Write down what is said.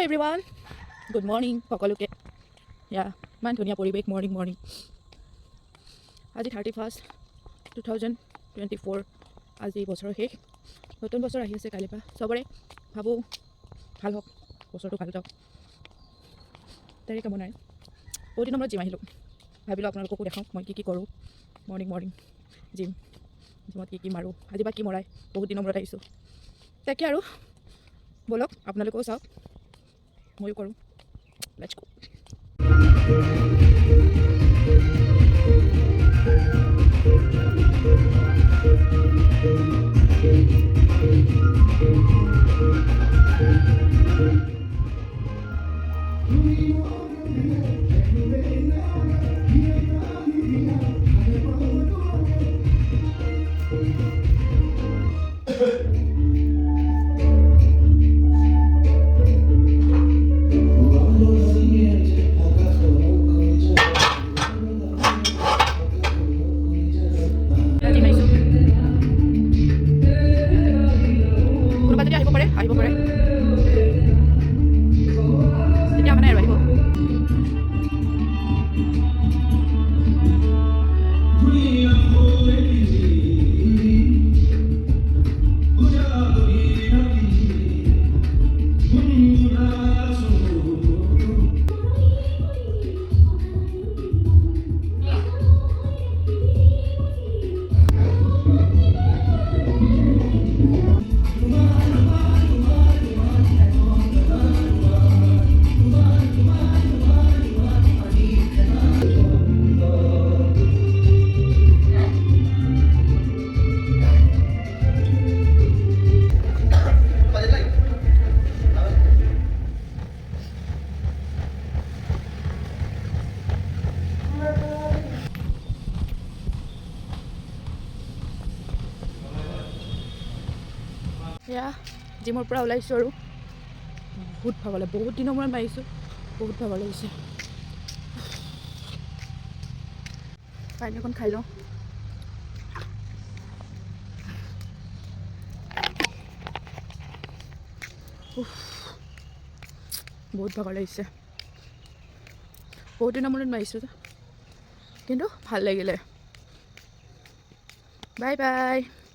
everyone. Good morning সকলোকে ইমান ধুনীয়া পৰিৱেশ মৰ্ণিং আজি 31st 2024 আজি বছৰৰ শেষ নতুন বছৰ আহি আছে কালিৰ পৰা সবৰে ভাবো ভাল হওক বছৰটো ভাল যাওক তাৰে কামনাই বহুত দিনৰ মূৰত জিম আহিলোঁ ভাবিলোঁ আপোনালোককো দেখাওঁ মই কি কৰোঁ মৰ্ণিং জিমত কি মাৰোঁ আজি বা কি মৰাই বহুত দিনৰ মূৰত আহিছোঁ তাকে আৰু বলক আপোনালোকেও চাওক ময়ো কৰোঁ লেটছ গো আহিব পাৰে তেতিয়া মানে আৰু আহিব জিমৰ পৰা ওলাইছোঁ আৰু বহুত ভাগৰ লাগে বহুত দিনৰ মূৰত মাৰিছোঁ বহুত ভাগৰ লাগিছে পানী এখন খাই লওঁ বহুত ভাগৰ লাগিছে বহুত দিনৰ মূৰত মাৰিছোঁ কিন্তু ভাল লাগিলে বাই বাই